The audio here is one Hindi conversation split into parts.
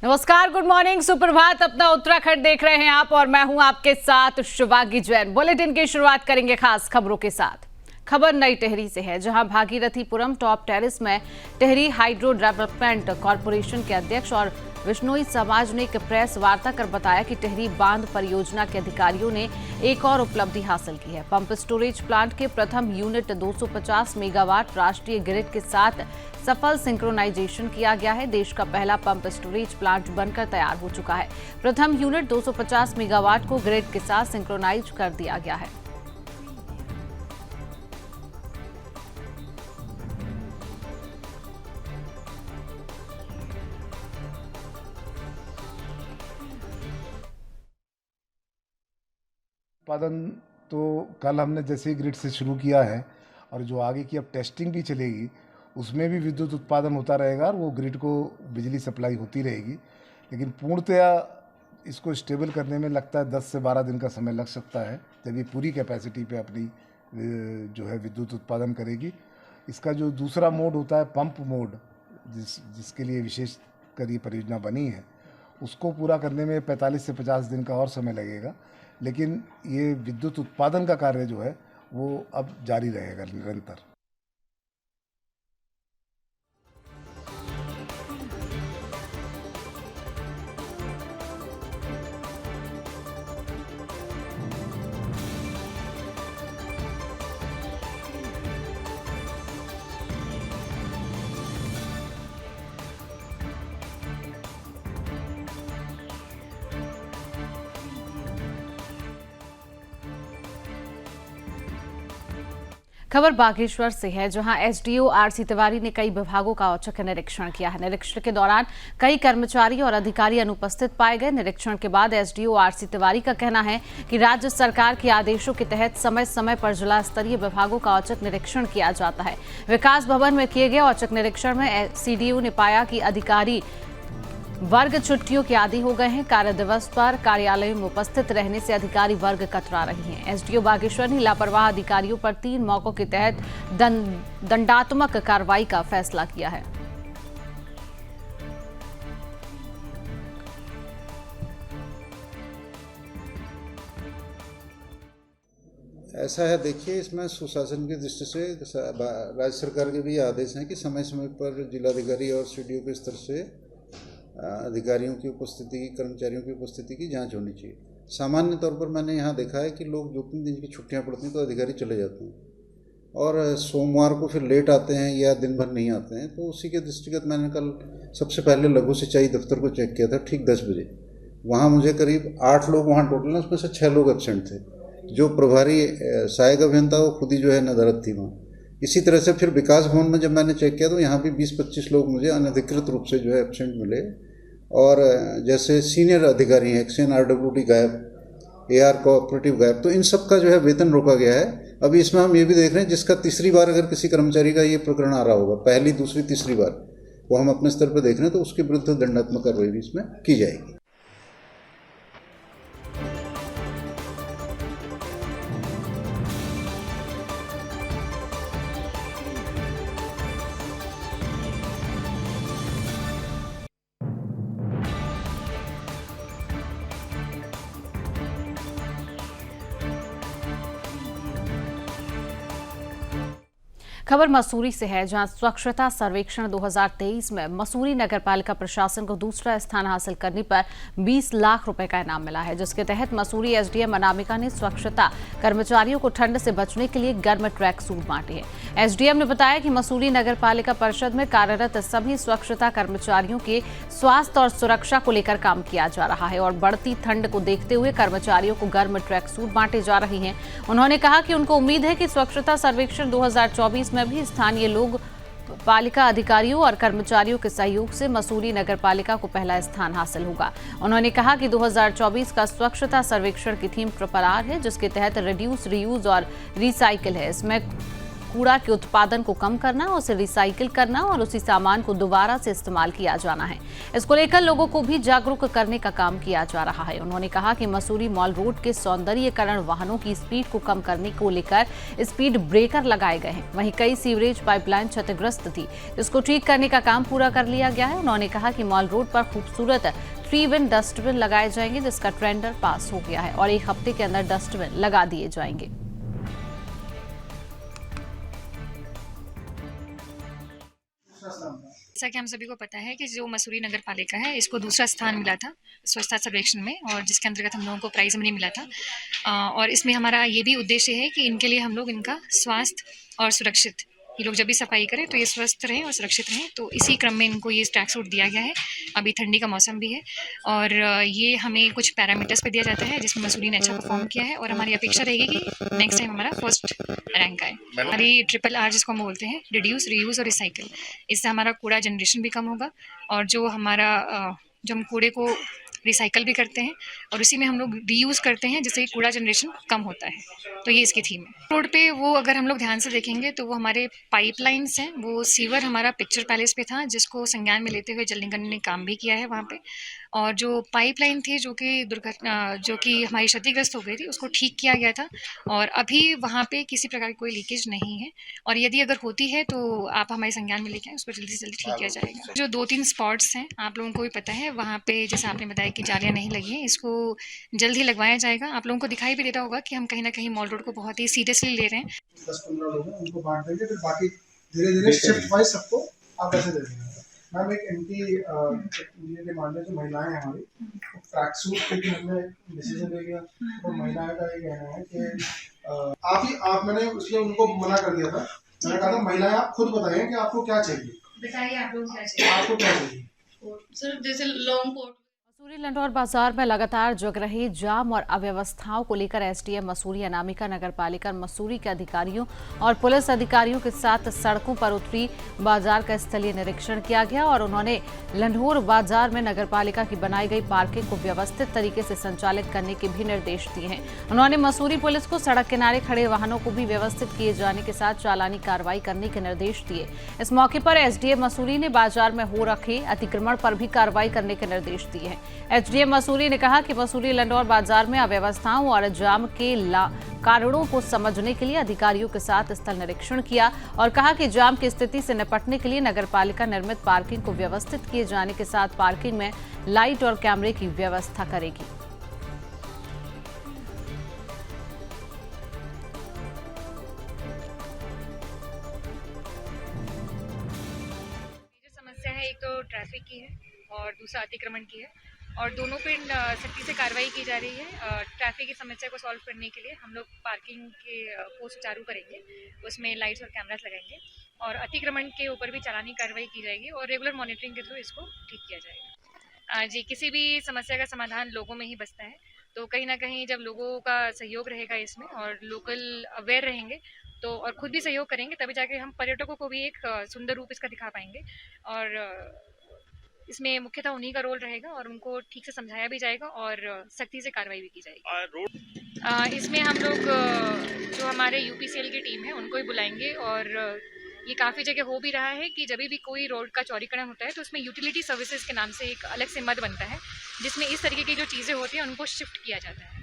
नमस्कार, गुड मॉर्निंग, सुप्रभात। अपना उत्तराखंड देख रहे हैं आप और मैं हूं आपके साथ शिवांगी जैन। बुलेटिन की शुरुआत करेंगे खास खबरों के साथ। खबर नई टेहरी से है, जहां भागीरथीपुरम टॉप टेरिस में टेहरी हाइड्रो डेवलपमेंट कॉरपोरेशन के अध्यक्ष और विश्नोई समाज ने एक प्रेस वार्ता कर बताया कि टेहरी बांध परियोजना के अधिकारियों ने एक और उपलब्धि हासिल की है। पंप स्टोरेज प्लांट के प्रथम यूनिट 250 मेगावाट राष्ट्रीय ग्रिड के साथ सफल सिंक्रोनाइजेशन किया गया है। देश का पहला पंप स्टोरेज प्लांट बनकर तैयार हो चुका है। प्रथम यूनिट 250 मेगावाट को ग्रिड के साथ सिंक्रोनाइज कर दिया गया है। उत्पादन तो कल हमने जैसे ही ग्रिड से शुरू किया है और जो आगे की अब टेस्टिंग भी चलेगी उसमें भी विद्युत उत्पादन होता रहेगा और वो ग्रिड को बिजली सप्लाई होती रहेगी। लेकिन पूर्णतया इसको स्टेबल करने में लगता है 10 से 12 दिन का समय लग सकता है, जब ये पूरी कैपेसिटी पे अपनी जो है विद्युत उत्पादन करेगी। इसका जो दूसरा मोड होता है पंप मोड, जिसके लिए विशेष कर ये परियोजना बनी है, उसको पूरा करने में 45 से 50 दिन का और समय लगेगा। लेकिन ये विद्युत उत्पादन का कार्य जो है वो अब जारी रहेगा निरंतर। खबर बागेश्वर से है, जहां एसडीओ आरसी तिवारी ने कई विभागों का औचक निरीक्षण किया है। निरीक्षण के दौरान कई कर्मचारी और अधिकारी अनुपस्थित पाए गए। निरीक्षण के बाद एसडीओ आरसी तिवारी का कहना है कि राज्य सरकार के आदेशों के तहत समय समय पर जिला स्तरीय विभागों का औचक निरीक्षण किया जाता है। विकास भवन में किए गए औचक निरीक्षण में सीडीओ ने पाया कि अधिकारी वर्ग छुट्टियों के आदी हो गए हैं। कार्य दिवस पर कार्यालय में उपस्थित रहने से अधिकारी वर्ग कतरा रही हैं। एसडीओ बागेश्वर ने लापरवाह अधिकारियों पर 3 मौकों के तहत दंडात्मक कार्रवाई का फैसला किया है। ऐसा है, देखिए, इसमें सुशासन की दृष्टि से राज्य सरकार के भी आदेश हैं कि समय समय पर जिलाधिकारी और सीडीओ के स्तर से अधिकारियों की उपस्थिति की, कर्मचारियों की उपस्थिति की जांच होनी चाहिए। सामान्य तौर पर मैंने यहाँ देखा है कि लोग 2-3 दिन की छुट्टियाँ पड़ती हैं तो अधिकारी चले जाते हैं और सोमवार को फिर लेट आते हैं या दिन भर नहीं आते हैं। तो उसी के दृष्टिगत मैंने कल सबसे पहले लघु सिंचाई दफ्तर को चेक किया था ठीक 10 बजे। वहाँ मुझे करीब 8 लोग वहाँ टोटल हैं, उसमें से 6 लोग एब्सेंट थे। जो प्रभारी सहायक अभियंता वो खुद ही जो है नदारत थी वहाँ। इसी तरह से फिर विकास भवन में जब मैंने चेक किया तो यहाँ भी 20-25 लोग मुझे अनधिकृत रूप से जो है एब्सेंट मिले। और जैसे सीनियर अधिकारी हैं, एक्सेन आरडब्ल्यूडी गायब, एआर कोऑपरेटिव गायब, तो इन सब का जो है वेतन रोका गया है। अभी इसमें हम ये भी देख रहे हैं जिसका तीसरी बार अगर किसी कर्मचारी का ये प्रकरण आ रहा होगा, पहली, दूसरी, तीसरी बार, वो हम अपने स्तर पर देख रहे हैं, तो उसके विरुद्ध दंडात्मक कार्रवाई भी इसमें की जाएगी। खबर मसूरी से है, जहां स्वच्छता सर्वेक्षण 2023 में मसूरी नगरपालिका प्रशासन को दूसरा स्थान हासिल करने पर 20 लाख रुपए का इनाम मिला है, जिसके तहत मसूरी एसडीएम अनामिका ने स्वच्छता कर्मचारियों को ठंड से बचने के लिए गर्म ट्रैक सूट बांटे हैं। एसडीएम ने बताया कि मसूरी नगरपालिका परिषद में कार्यरत सभी स्वच्छता कर्मचारियों के स्वास्थ्य और सुरक्षा को लेकर काम किया जा रहा है और बढ़ती ठंड को देखते हुए कर्मचारियों को गर्म ट्रैक सूट बांटे जा रहे हैं। उन्होंने कहा कि उनको उम्मीद है कि स्वच्छता सर्वेक्षण 2024 में भी स्थानीय लोग पालिका अधिकारियों और कर्मचारियों के सहयोग से मसूरी नगरपालिका को पहला स्थान हासिल होगा। उन्होंने कहा कि 2024 का स्वच्छता सर्वेक्षण की थीम ट्रिपल आर है, जिसके तहत रिड्यूस, रीयूज और रिसाइकिल है। इसमें कूड़ा के उत्पादन को कम करना, उसे रिसाइकिल करना और उसी सामान को दोबारा से इस्तेमाल किया जाना है। इसको लेकर लोगों को भी जागरूक करने का काम किया जा रहा है। उन्होंने कहा कि मसूरी मॉल रोड के सौंदर्यीकरण, वाहनों की स्पीड को कम करने को लेकर स्पीड ब्रेकर लगाए गए हैं। वहीं कई सीवरेज पाइपलाइन क्षतिग्रस्त थी, इसको ठीक करने का काम पूरा कर लिया गया है। उन्होंने कहा कि मॉल रोड पर खूबसूरत 3 विन डस्टबिन लगाए जाएंगे, जिसका टेंडर पास हो गया है और 1 हफ्ते के अंदर डस्टबिन लगा दिए जाएंगे। जैसा कि हम सभी को पता है कि जो मसूरी नगर पालिका है, इसको दूसरा स्थान मिला था स्वच्छता सर्वेक्षण में, और जिसके अंतर्गत हम लोगों को प्राइज मनी मिला था। और इसमें हमारा ये भी उद्देश्य है कि इनके लिए हम लोग इनका स्वास्थ्य और सुरक्षित, ये लोग जब भी सफाई करें तो ये स्वस्थ रहें और सुरक्षित रहें, तो इसी क्रम में इनको ये ट्रैक सूट दिया गया है। अभी ठंडी का मौसम भी है और ये हमें कुछ पैरामीटर्स पे दिया जाता है जिसमें मसूरी ने अच्छा परफॉर्म किया है, और हमारी अपेक्षा रहेगी कि नेक्स्ट टाइम हमारा फर्स्ट रैंक आए। हमारी RRR जिसको हम बोलते हैं, रिड्यूस, रीयूज़ और रिसाइकिल, इससे हमारा कूड़ा जनरेशन भी कम होगा, और जो हमारा जो हम कूड़े को रिसाइकल भी करते हैं और उसी में हम लोग रीयूज़ करते हैं, जिससे कूड़ा जनरेशन कम होता है। तो ये इसकी थीम है। रोड पे वो अगर हम लोग ध्यान से देखेंगे तो वो हमारे पाइपलाइंस हैं, वो सीवर हमारा पिक्चर पैलेस पे था, जिसको संज्ञान में लेते हुए जल निगम ने काम भी किया है वहाँ पे, और जो पाइपलाइन थी जो कि हमारी क्षतिग्रस्त हो गई थी, उसको ठीक किया गया था, और अभी वहाँ पे किसी प्रकार की कोई लीकेज नहीं है, और यदि अगर होती है तो आप हमारे संज्ञान में लेके आए, उसको जल्दी से जल्दी ठीक किया जाएगा। जो 2-3 स्पॉट्स हैं, आप लोगों को भी पता है, वहाँ पे जैसे आपने बताया कि जालियाँ नहीं लगी हैं, इसको जल्द ही लगवाया जाएगा। आप लोगों को दिखाई भी देता होगा कि हम कहीं ना कहीं मॉल रोड को बहुत ही सीरियसली ले रहे हैं। 10-15 लोग हैं, उनको बांट देंगे, फिर बाकी धीरे-धीरे शिफ्ट वाइज सबको आप ऐसे दे देंगे। मैम, एक इनकी ये डिमांड है, जो महिलाएं हैं हमारी, ट्रैक सूट के लिए हमने डिसीजन ले लिया, तो महिलाएं का ये कहना है कि मैंने उसलिए उनको मना कर दिया था। मैंने कहा था महिलाएं आप खुद बताइए कि आपको क्या चाहिए, बताइए आप लोग क्या चाहिए, आपको क्या चाहिए। सर जैसे लॉन्ग कोट। मसूरी लंढौर बाजार में लगातार जग रहे जाम और अव्यवस्थाओं को लेकर एसडीएम मसूरी अनामिका नगर पालिका मसूरी के अधिकारियों और पुलिस अधिकारियों के साथ सड़कों पर उतरी, बाजार का स्थलीय निरीक्षण किया गया और उन्होंने लंढौर बाजार में नगर पालिका की बनाई गई पार्किंग को व्यवस्थित तरीके से संचालित करने के भी निर्देश दिए हैं। उन्होंने मसूरी पुलिस को सड़क किनारे खड़े वाहनों को भी व्यवस्थित किए जाने के साथ चालानी कार्रवाई करने के निर्देश दिए। इस मौके पर एसडीएम मसूरी ने बाजार में हो रखे अतिक्रमण पर भी कार्रवाई करने के निर्देश दिए हैं। एसडीएम मसूरी ने कहा कि मसूरी लंढौर बाजार में अव्यवस्थाओं और जाम के कारणों को समझने के लिए अधिकारियों के साथ स्थल निरीक्षण किया और कहा कि जाम की स्थिति से निपटने के लिए नगरपालिका निर्मित पार्किंग को व्यवस्थित किए जाने के साथ पार्किंग में लाइट और कैमरे की व्यवस्था करेगी। समस्या है, एक तो ट्रैफिक की है और दूसरा अतिक्रमण की है, और दोनों पे सख्ती से कार्रवाई की जा रही है। ट्रैफिक की समस्या को सॉल्व करने के लिए हम लोग पार्किंग के को सुचारू करेंगे, उसमें लाइट्स और कैमरास लगाएंगे, और अतिक्रमण के ऊपर भी चालानी कार्रवाई की जाएगी और रेगुलर मॉनिटरिंग के थ्रू इसको ठीक किया जाएगा। जी, किसी भी समस्या का समाधान लोगों में ही बसता है, तो कहीं ना कहीं जब लोगों का सहयोग रहेगा इसमें और लोकल अवेयर रहेंगे तो और खुद भी सहयोग करेंगे, तभी जाके हम पर्यटकों को भी एक सुंदर रूप इसका दिखा पाएंगे, और इसमें मुख्यतः उन्हीं का रोल रहेगा और उनको ठीक से समझाया भी जाएगा और सख्ती से कार्रवाई भी की जाएगी। इसमें हम लोग जो हमारे यूपीसीएल की टीम है उनको ही बुलाएंगे, और ये काफ़ी जगह हो भी रहा है कि जब भी कोई रोड का चौड़ीकरण होता है तो उसमें यूटिलिटी सर्विसेज के नाम से एक अलग से मद बनता है, जिसमें इस तरीके की जो चीज़ें होती हैं उनको शिफ्ट किया जाता है।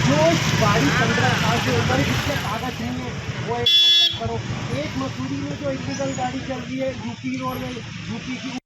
जो गाड़ी 15 साल से ऊपर जिसके कागज नहीं है वो एक चेक करो। एक मसूरी में जो इलीगल गाड़ी चल रही है यूपी रोड में, यूपी की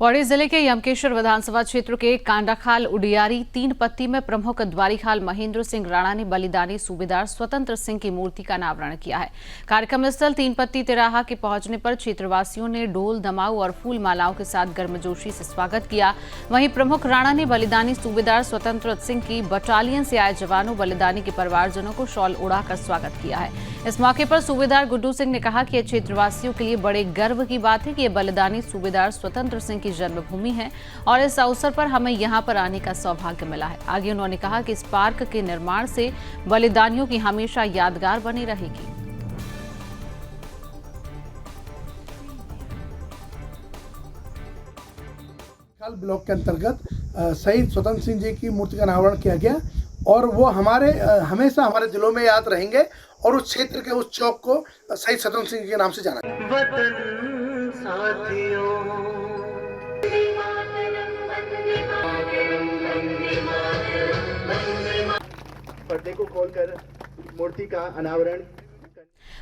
पौड़ी जिले के यमकेश्वर विधानसभा क्षेत्र के कांडाखाल उडियारी 3 पत्ती में प्रमुख द्वारीखाल महेंद्र सिंह राणा ने बलिदानी सूबेदार स्वतंत्र सिंह की मूर्ति का अनावरण किया है। कार्यक्रम स्थल 3 पत्ती तिराहा के पहुंचने पर क्षेत्रवासियों ने ढोल दमाऊ और फूल मालाओं के साथ गर्मजोशी से स्वागत किया। वहीं प्रमुख राणा ने बलिदानी सूबेदार स्वतंत्र सिंह की बटालियन से आए जवानों बलिदानी के परिवारजनों को शॉल उड़ाकर स्वागत किया है। इस मौके पर सूबेदार गुड्डू सिंह ने कहा कि यह क्षेत्रवासियों के लिए बड़े गर्व की बात है कि यह बलिदानी सूबेदार स्वतंत्र सिंह की जन्मभूमि है और इस अवसर पर हमें यहां पर आने का सौभाग्य मिला है। आगे उन्होंने कहा कि इस पार्क के निर्माण से बलिदानियों की हमेशा यादगार बनी रहेगी। ब्लॉक के अंतर्गत शहीद स्वतंत्र सिंह जी की मूर्ति का अनावरण किया गया और वो हमारे हमेशा हमारे दिलों में याद रहेंगे और उस क्षेत्र के उस चौक को शहीद सतवंत सिंह के नाम से जाना जाता है। वतन साथियों, पर्दे को खोलकर मूर्ति का अनावरण।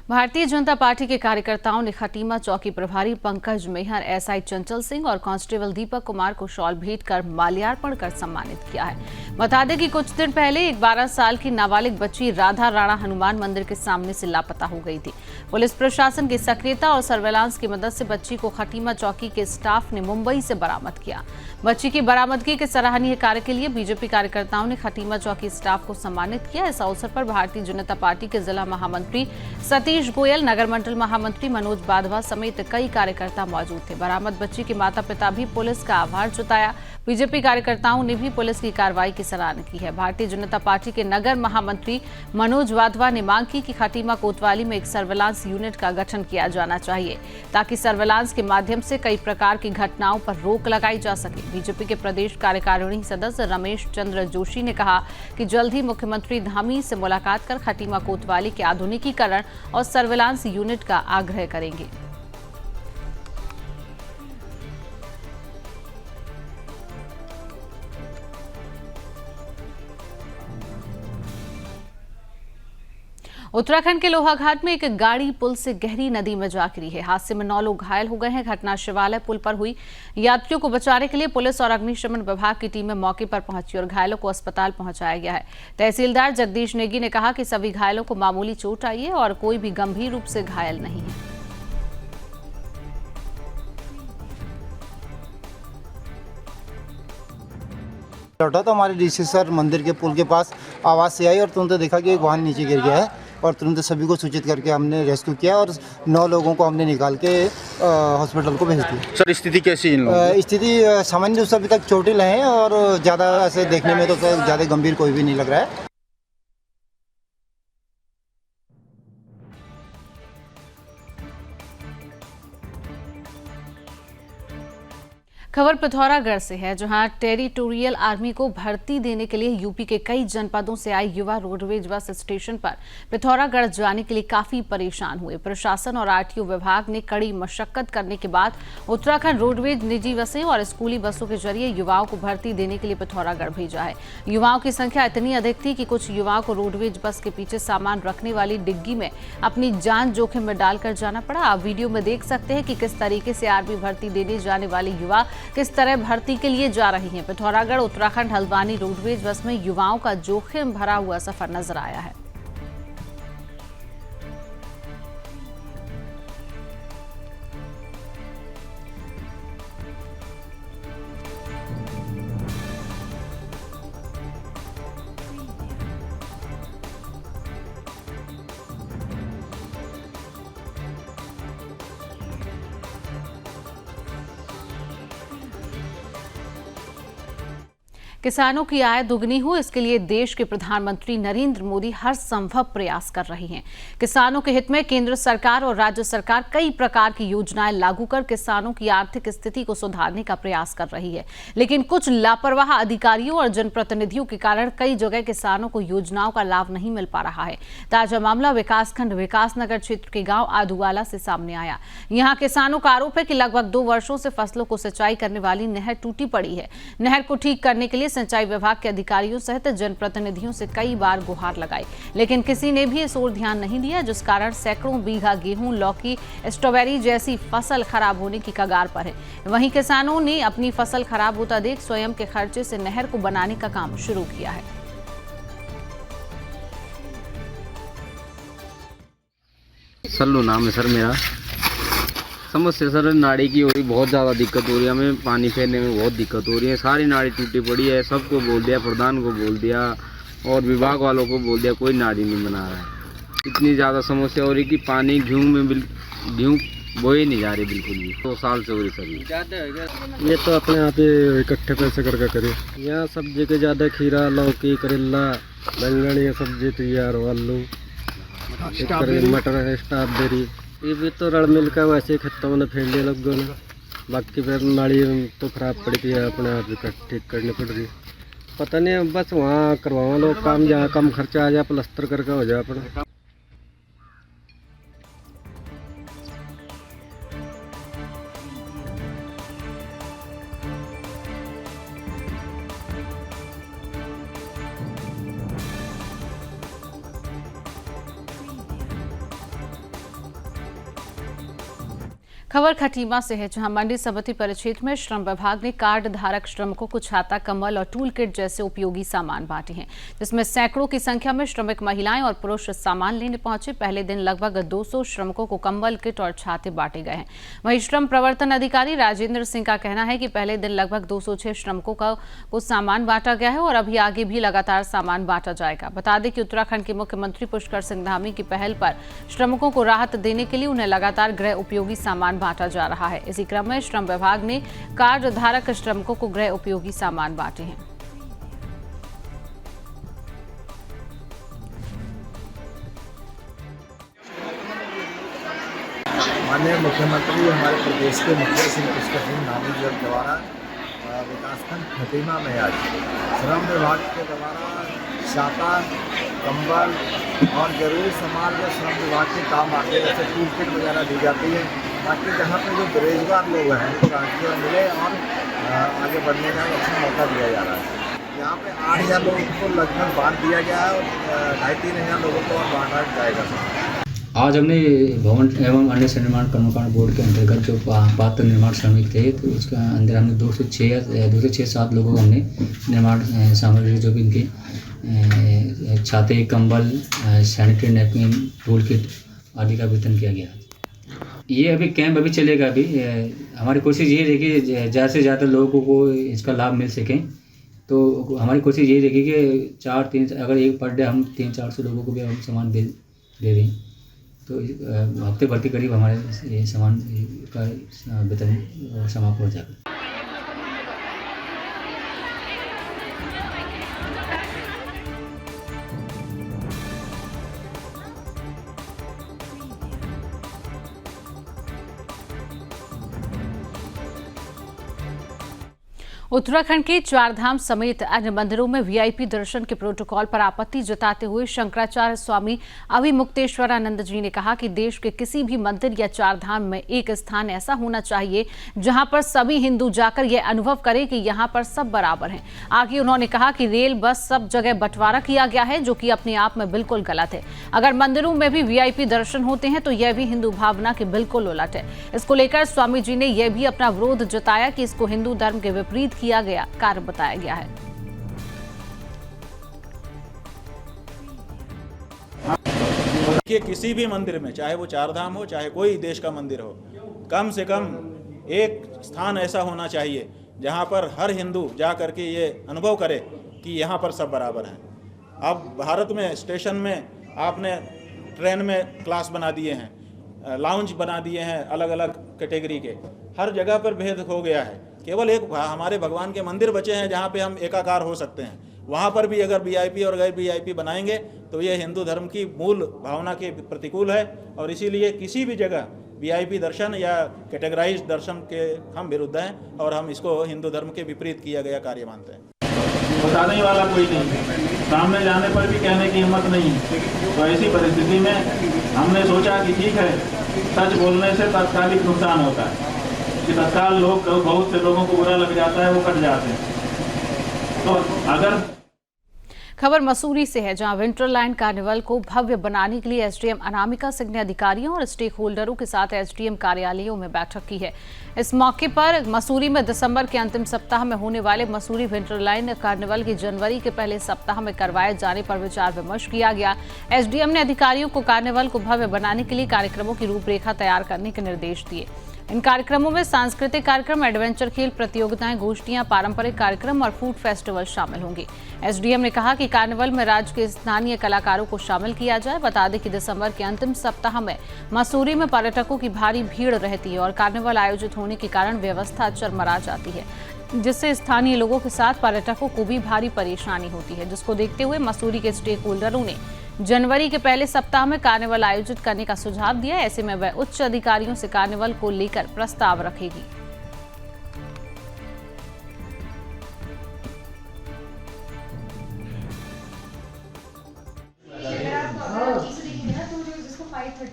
भारतीय जनता पार्टी के कार्यकर्ताओं ने खटीमा चौकी प्रभारी पंकज मेहर, एसआई चंचल सिंह और कांस्टेबल दीपक कुमार को शॉल भेंट कर माल्यार्पण कर सम्मानित किया है। बता दें कि कुछ दिन पहले एक 12 साल की नाबालिग बच्ची राधा राणा हनुमान मंदिर के सामने से लापता हो गई थी। पुलिस प्रशासन की सक्रियता और सर्वेलांस की मदद से बच्ची को खटीमा चौकी के स्टाफ ने मुंबई से बरामद किया। बच्ची की बरामदगी के सराहनीय कार्य के लिए बीजेपी कार्यकर्ताओं ने खटीमा चौकी स्टाफ को सम्मानित किया। इस अवसर पर भारतीय जनता पार्टी के जिला महामंत्री सतीश गोयल, नगर मंडल महामंत्री मनोज बाधवा समेत कई कार्यकर्ता मौजूद थे। बरामद बच्ची के माता पिता भी पुलिस का आभार जताया। बीजेपी कार्यकर्ताओं ने भी पुलिस की कार्रवाई की सराहना की है। भारतीय जनता पार्टी के नगर महामंत्री मनोज बाधवा ने मांग की कि खटीमा कोतवाली में एक सर्वेलांस यूनिट का गठन किया जाना चाहिए ताकि सर्वेलांस के माध्यम से कई प्रकार की घटनाओं पर रोक लगाई जा सके। बीजेपी के प्रदेश कार्यकारिणी सदस्य रमेश चंद्र जोशी ने कहा कि जल्द ही मुख्यमंत्री धामी से मुलाकात कर खटीमा कोतवाली के आधुनिकीकरण और सर्वेलांस यूनिट का आग्रह करेंगे। उत्तराखंड के लोहाघाट में एक गाड़ी पुल से गहरी नदी में जा गिरी है। हादसे में 9 लोग घायल हो गए हैं। घटना शिवालय पुल पर हुई। यात्रियों को बचाने के लिए पुलिस और अग्निशमन विभाग की टीमें मौके पर पहुंची और घायलों को अस्पताल पहुंचाया गया है। तहसीलदार जगदीश नेगी ने कहा कि सभी घायलों को मामूली चोट आई है और कोई भी गंभीर रूप से घायल नहीं है। लौटा तो हमारे डीसी सर मंदिर के पुल के पास आवाज़ से आई और तुरंत देखा कि एक वाहन नीचे गिर गया है और तुरंत सभी को सूचित करके हमने रेस्क्यू किया और 9 लोगों को हमने निकाल के हॉस्पिटल को भेज दिया। सर स्थिति कैसी है? स्थिति सामान्य रूप से अभी तक चोटिल है और ज़्यादा ऐसे देखने में तो ज़्यादा गंभीर कोई भी नहीं लग रहा है। खबर पिथौरागढ़ से है, जहां टेरिटोरियल आर्मी को भर्ती देने के लिए यूपी के कई जनपदों से आए युवा रोडवेज बस स्टेशन पर पिथौरागढ़ जाने के लिए काफी परेशान हुए। प्रशासन और आरटीओ विभाग ने कड़ी मशक्कत करने के बाद उत्तराखंड रोडवेज निजी बसें और स्कूली बसों के जरिए युवाओं को भर्ती देने के लिए पिथौरागढ़ भेजा है। युवाओं की संख्या इतनी अधिक थी कि कुछ युवाओं को रोडवेज बस के पीछे सामान रखने वाली डिग्गी में अपनी जान जोखिम में डालकर जाना पड़ा। आप वीडियो में देख सकते हैं कि किस तरीके से आर्मी भर्ती देने जाने वाले युवा किस तरह भर्ती के लिए जा रही हैं। पिथौरागढ़ उत्तराखंड हल्द्वानी रोडवेज बस में युवाओं का जोखिम भरा हुआ सफर नजर आया है। किसानों की आय दुगनी हो, इसके लिए देश के प्रधानमंत्री नरेंद्र मोदी हर संभव प्रयास कर रहे हैं। किसानों के हित में केंद्र सरकार और राज्य सरकार कई प्रकार की योजनाएं लागू कर किसानों की आर्थिक स्थिति को सुधारने का प्रयास कर रही है, लेकिन कुछ लापरवाह अधिकारियों और जनप्रतिनिधियों के कारण कई जगह किसानों को योजनाओं का लाभ नहीं मिल पा रहा है। ताजा मामला विकासखंड विकासनगर क्षेत्र के गांव आधुवाला से सामने आया। यहां किसानों का आरोप है कि लगभग 2 वर्षों से फसलों को सिंचाई करने वाली नहर टूटी पड़ी है। नहर को ठीक करने के लिए सिंचाई विभाग के अधिकारियों सहित जनप्रतिनिधियों से कई बार गुहार लगाई, लेकिन किसी ने भी इस ओर ध्यान नहीं दिया, जिस कारण सैकड़ों बीघा गेहूं, लौकी, स्ट्रॉबेरी जैसी फसल खराब होने की कगार पर है। वहीं किसानों ने अपनी फसल खराब होता देख स्वयं के खर्चे से नहर को बनाने का काम शुरू किया है। सल्लू नाम है सर मेरा। समस्या सर नाड़ी की हो रही, बहुत ज़्यादा दिक्कत हो रही है, हमें पानी फेरने में बहुत दिक्कत हो रही है। सारी नाड़ी टूटी पड़ी है, सबको बोल दिया, प्रधान को बोल दिया और विभाग वालों को बोल दिया, कोई नाड़ी नहीं बना रहा है। इतनी ज़्यादा समस्या हो रही कि पानी गेहूँ बोए नहीं जा रहे बिल्कुल भी। 2 साल से हो रही सर। ये तो अपने आप ही इकट्ठे पैसे करके करे। यहाँ सब्जी के ज़्यादा खीरा, लौकी, करेला, बैंगन, ये सब्जी तैयार हो, आलू, मटर, स्ट्रॉबेरी, ये भी तो रड़ मिल का वैसे खेतों में फेर लिया लोगों ने। बाकी फिर नाड़ी तो खराब पड़ी थी, अपने आप ठीक करनी पड़ रही। पता नहीं, बस वहाँ करवाओ लोग काम, जहाँ कम खर्चा आ जाए, प्लस्तर करके हो जाए अपना। खबर खटीमा से है, जहां मंडी समिति परिक्षेत्र में श्रम विभाग ने कार्ड धारक श्रमिकों को छाता, कंबल और टूल किट जैसे उपयोगी सामान बांटे हैं, जिसमें सैकड़ों की संख्या में श्रमिक महिलाएं और पुरुष सामान लेने पहुंचे। पहले दिन लगभग 200 श्रमिकों को कंबल, किट और छाते बांटे गए हैं। वहीं श्रम प्रवर्तन अधिकारी राजेंद्र सिंह का कहना है कि पहले दिन लगभग 206 श्रमिकों को सामान बांटा गया है और अभी आगे भी लगातार सामान बांटा जाएगा। बता दें कि उत्तराखंड के मुख्यमंत्री पुष्कर सिंह धामी की पहल पर श्रमिकों को राहत देने के लिए उन्हें लगातार गृह उपयोगी सामान बांटा जा रहा है। इसी क्रम में श्रम विभाग ने कार्ड धारक श्रमिकों को गृह उपयोगी सामान बांटे हैं। माननीय मुख्यमंत्री हमारे प्रदेश के मुख्य श्री पुष्कर सिंह धामी जी द्वारा विकासखंड खटीमा में आज श्रम विभाग के द्वारा छाता, कंबल और जरूरी सामान जो श्रम विभाग के काम आते हैं, जैसे टूल किट वगैरह दी जाती है, ताकि जहाँ पे जो बेरोजगार लोग हैं उनको रोजगार मिले और आगे बढ़ने का अच्छा मौका दिया जा रहा है। यहाँ पे 8,000 लोगों को लगभग बांट दिया गया है और 2,500 लोगों को और बांटा जाएगा। आज हमने भवन एवं अन्य निर्माण कर्मकांड बोर्ड के अंतर्गत जो पात्र निर्माण श्रमिक थे, तो उसके अंदर हमने 206-7 लोगों को हमने निर्माण सामग्री जो भी इनकी छाते, कंबल, सैनिटरी नैपकिन, टूल किट आदि का वितरण किया गया। ये अभी कैंप अभी चलेगा। अभी हमारी कोशिश ये रहेगी कि ज़्यादा से ज़्यादा लोगों को इसका लाभ मिल सके, तो हमारी कोशिश ये रहेगी कि 4-3 अगर एक पर डे हम 300-400 लोगों को भी हम सामान दे दें, तो हफ्ते भर के करीब हमारे ये सामान का वितरण समाप्त हो जाएगा। उत्तराखंड के चारधाम समेत अन्य मंदिरों में वीआईपी दर्शन के प्रोटोकॉल पर आपत्ति जताते हुए शंकराचार्य स्वामी अविमुक्तेश्वरानंद जी ने कहा कि देश के किसी भी मंदिर या चारधाम में एक स्थान ऐसा होना चाहिए जहां पर सभी हिंदू जाकर यह अनुभव करें कि यहां पर सब बराबर हैं। आगे उन्होंने कहा कि रेल, बस सब जगह बंटवारा किया गया है, जो कि अपने आप में बिल्कुल गलत है। अगर मंदिरों में भी वीआईपी दर्शन होते हैं तो यह भी हिंदू भावना के बिल्कुल उलट है। इसको लेकर स्वामी जी ने यह भी अपना विरोध जताया कि इसको हिंदू धर्म के विपरीत किया गया कार्य बताया गया है। कि किसी भी मंदिर में, चाहे वो चारधाम हो, चाहे कोई देश का मंदिर हो, कम से कम एक स्थान ऐसा होना चाहिए जहां पर हर हिंदू जा करके ये अनुभव करे कि यहाँ पर सब बराबर हैं। अब भारत में स्टेशन में आपने ट्रेन में क्लास बना दिए हैं, लाउंज बना दिए हैं, अलग अलग कैटेगरी के, हर जगह पर भेद हो गया है। केवल एक हमारे भगवान के मंदिर बचे हैं जहाँ पे हम एकाकार हो सकते हैं। वहाँ पर भी अगर वीआईपी और गैर वीआईपी बनाएंगे तो ये हिंदू धर्म की मूल भावना के प्रतिकूल है, और इसीलिए किसी भी जगह वीआईपी दर्शन या कैटेगराइज दर्शन के हम विरुद्ध हैं और हम इसको हिंदू धर्म के विपरीत किया गया कार्य मानते हैं। बताने वाला कोई नहीं, सामने जाने पर भी कहने की हिम्मत नहीं। तो ऐसी परिस्थिति में हमने सोचा कि ठीक है, सच बोलने से तात्कालिक नुकसान होता है कि तत्काल लोग, बहुत से लोगों को बुरा लग जाता है, वो कट जाते हैं। तो अगर खबर मसूरी से है, जहां विंटरलैंड कार्निवल को भव्य बनाने के लिए एसडीएम अनामिका सिंह ने अधिकारियों और स्टेक होल्डरों के साथ एसडीएम कार्यालयों में बैठक की है। इस मौके पर मसूरी में दिसंबर के अंतिम सप्ताह में होने वाले मसूरी विंटरलैंड कार्निवल के जनवरी के पहले सप्ताह में करवाए जाने पर विचार विमर्श किया गया। एसडीएम ने अधिकारियों को कार्निवल को भव्य बनाने के लिए कार्यक्रमों की रूपरेखा तैयार करने के निर्देश दिए। इन कार्यक्रमों में सांस्कृतिक कार्यक्रम, एडवेंचर खेल प्रतियोगिताएं, गोष्ठियां, पारंपरिक कार्यक्रम और फूड फेस्टिवल शामिल होंगे। एसडीएम ने कहा कि कार्निवल में राज्य के स्थानीय कलाकारों को शामिल किया जाए। बता दें कि दिसंबर के अंतिम सप्ताह में मसूरी में पर्यटकों की भारी भीड़ रहती है और कार्निवल आयोजित होने के कारण व्यवस्था चरमरा जाती है, जिससे स्थानीय लोगों के साथ पर्यटकों को भी भारी परेशानी होती है, जिसको देखते हुए मसूरी के स्टेक होल्डरों ने जनवरी के पहले सप्ताह में कार्निवल आयोजित करने का सुझाव दिया। ऐसे में वह उच्च अधिकारियों से कार्निवल को लेकर प्रस्ताव रखेगी।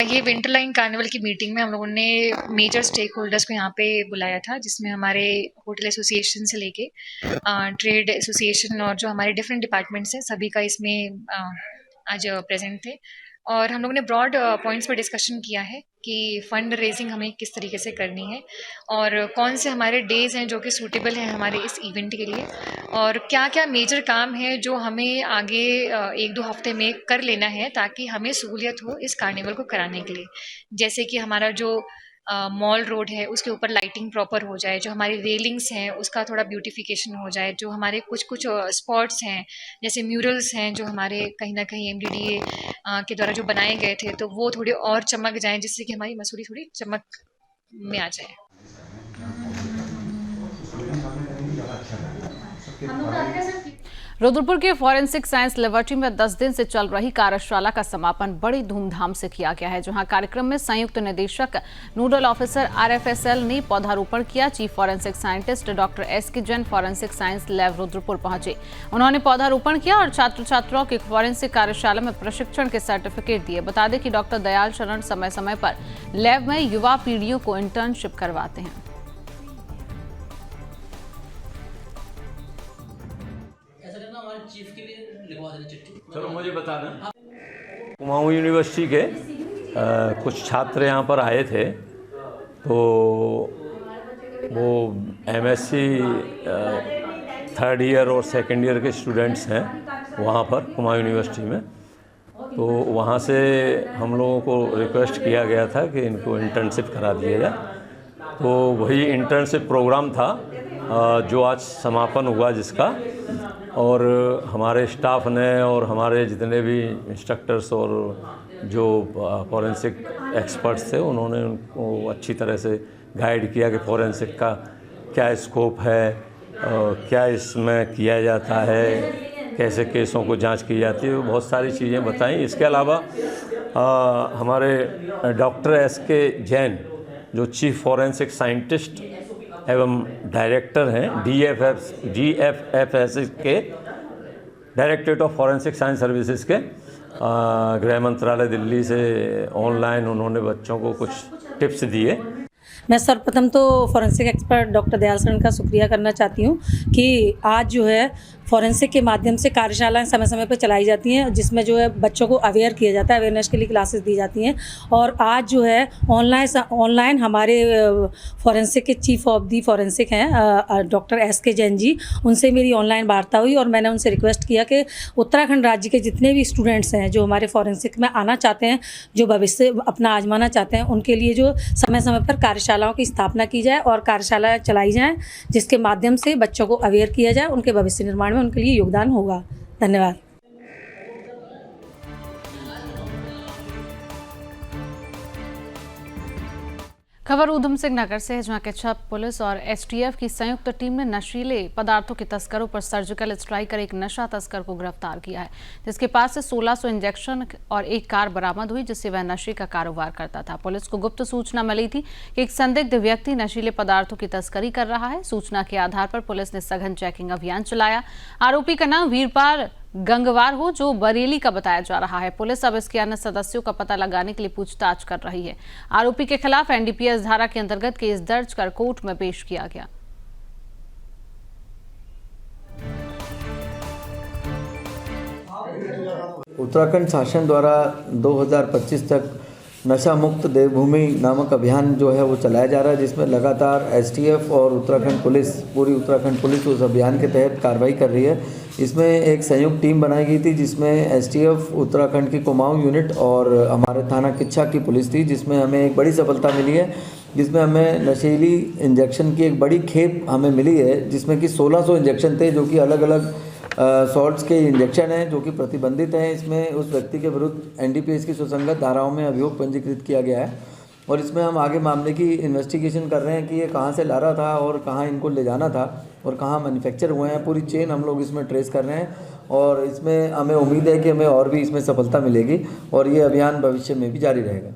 ये विंटरलाइन कार्निवल की मीटिंग में हम लोगों ने मेजर स्टेक होल्डर्स को यहाँ पे बुलाया था, जिसमें हमारे होटल एसोसिएशन से लेके ट्रेड एसोसिएशन और जो हमारे डिफरेंट डिपार्टमेंट्स हैं सभी का इसमें आज प्रेजेंट थे। और हम लोगों ने ब्रॉड पॉइंट्स पर डिस्कशन किया है कि फंड रेजिंग हमें किस तरीके से करनी है और कौन से हमारे डेज़ हैं जो कि सूटेबल हैं हमारे इस इवेंट के लिए, और क्या क्या मेजर काम है जो हमें आगे 1-2 हफ्ते में कर लेना है ताकि हमें सहूलियत हो इस कार्निवल को कराने के लिए। जैसे कि हमारा जो मॉल रोड है उसके ऊपर लाइटिंग प्रॉपर हो जाए, जो हमारी रेलिंग्स हैं उसका थोड़ा ब्यूटिफिकेशन हो जाए, जो हमारे कुछ स्पॉट्स हैं जैसे म्यूरल्स हैं जो हमारे कहीं ना कहीं MDDA के द्वारा जो बनाए गए थे तो वो थोड़े और चमक जाएं, जिससे कि हमारी मसूरी थोड़ी चमक में आ जाए। रुद्रपुर के फॉरेंसिक साइंस लेबोरेटरी में 10 दिन से चल रही कार्यशाला का समापन बड़ी धूमधाम से किया गया है, जहां कार्यक्रम में संयुक्त निदेशक नोडल ऑफिसर RFSL ने पौधारोपण किया। Chief forensic scientist doctor SK Jain forensic science lab Rudrapur पहुंचे। उन्होंने पौधारोपण किया और छात्र छात्राओं की फॉरेंसिक कार्यशाला में प्रशिक्षण के सर्टिफिकेट दिए। बता दें कि डॉक्टर दयाल शरण समय समय पर लैब में युवा पीढ़ियों को इंटर्नशिप करवाते हैं। चलो मुझे बता दें। कुमाऊं यूनिवर्सिटी के कुछ छात्र यहाँ पर आए थे, तो वो MSc 3rd ईयर और 2nd ईयर के स्टूडेंट्स हैं वहाँ पर कुमाऊं यूनिवर्सिटी में। तो वहाँ से हम लोगों को रिक्वेस्ट किया गया था कि इनको इंटर्नशिप करा दिया जाए। तो वही इंटर्नशिप प्रोग्राम था जो आज समापन हुआ जिसका, और हमारे स्टाफ ने और हमारे जितने भी इंस्ट्रक्टर्स और जो फॉरेंसिक एक्सपर्ट्स थे उन्होंने उनको अच्छी तरह से गाइड किया कि फॉरेंसिक का क्या स्कोप है, क्या इसमें किया जाता है, कैसे केसों को जांच की जाती है, बहुत सारी चीज़ें बताई। इसके अलावा हमारे डॉक्टर SK जैन जो चीफ फॉरेंसिक साइंटिस्ट एवं डायरेक्टर हैं DFFS के, directorate of forensic science services के, गृह मंत्रालय दिल्ली से ऑनलाइन उन्होंने बच्चों को कुछ टिप्स दिए। मैं सर्वप्रथम तो फॉरेंसिक एक्सपर्ट डॉक्टर दयाल शरण का शुक्रिया करना चाहती हूँ कि आज जो है फॉरेंसिक के माध्यम से कार्यशालाएं समय समय पर चलाई जाती हैं, जिसमें जो है बच्चों को अवेयर किया जाता है, अवेयरनेस के लिए क्लासेस दी जाती हैं। और आज जो है ऑनलाइन हमारे फॉरेंसिक के चीफ ऑफ दी फॉरेंसिक हैं डॉक्टर SK जैन जी, उनसे मेरी ऑनलाइन वार्ता हुई और मैंने उनसे रिक्वेस्ट किया कि उत्तराखंड राज्य के जितने भी स्टूडेंट्स हैं जो हमारे फॉरेंसिक में आना चाहते हैं, जो भविष्य अपना आजमाना चाहते हैं, उनके लिए जो समय समय पर कार्यशालाओं की स्थापना की जाए और कार्यशालाएँ चलाई जाएँ, जिसके माध्यम से बच्चों को अवेयर किया जाए, उनके भविष्य निर्माण में उनके लिए योगदान होगा। धन्यवाद। खबर उधम सिंह नगर से है, जहां केचप पुलिस और STF की संयुक्त टीम ने नशीले पदार्थों के तस्करों पर सर्जिकल स्ट्राइक कर एक नशा तस्कर को गिरफ्तार किया है, जिसके पास से 1600 इंजेक्शन और एक कार बरामद हुई, जिससे वह नशे का कारोबार करता था। पुलिस को गुप्त सूचना मिली थी कि एक संदिग्ध व्यक्ति नशीले पदार्थों की तस्करी कर रहा है। सूचना के आधार पर पुलिस ने सघन चेकिंग अभियान चलाया। आरोपी का नाम वीरपाल गंगवार हो, जो बरेली का बताया जा रहा है। पुलिस अब इसके अन्य सदस्यों का पता लगाने के लिए पूछताछ कर रही है। आरोपी के खिलाफ NDPS धारा के अंतर्गत केस दर्ज कर कोर्ट में पेश किया गया। उत्तराखंड शासन द्वारा 2025 तक नशा मुक्त देवभूमि नामक अभियान जो है वो चलाया जा रहा है, जिसमें लगातार STF और उत्तराखंड पुलिस, पूरी उत्तराखंड पुलिस उस अभियान के तहत कार्रवाई कर रही है। इसमें एक संयुक्त टीम बनाई गई थी, जिसमें STF उत्तराखंड की कुमाऊं यूनिट और हमारे थाना किच्छा की पुलिस थी, जिसमें हमें एक बड़ी सफलता मिली है, जिसमें हमें नशीली इंजेक्शन की एक बड़ी खेप हमें मिली है, जिसमें कि 1600 इंजेक्शन थे, जो कि अलग अलग सॉल्ट्स के इंजेक्शन हैं जो कि प्रतिबंधित हैं। इसमें उस व्यक्ति के विरुद्ध NDPS की सुसंगत धाराओं में अभियोग पंजीकृत किया गया है और इसमें हम आगे मामले की इन्वेस्टिगेशन कर रहे हैं कि ये कहाँ से ला रहा था और कहाँ इनको ले जाना था और कहाँ मैन्युफैक्चर हुए हैं। पूरी चेन हम लोग इसमें ट्रेस कर रहे हैं और इसमें हमें उम्मीद है कि हमें और भी इसमें सफलता मिलेगी और ये अभियान भविष्य में भी जारी रहेगा।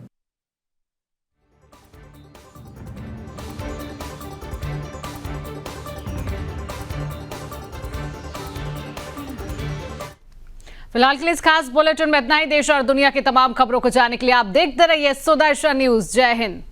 फिलहाल के लिए इस खास बुलेटिन में इतना ही। देश और दुनिया की तमाम खबरों को जानने के लिए आप देखते रहिए सुदर्शन न्यूज। जय हिंद।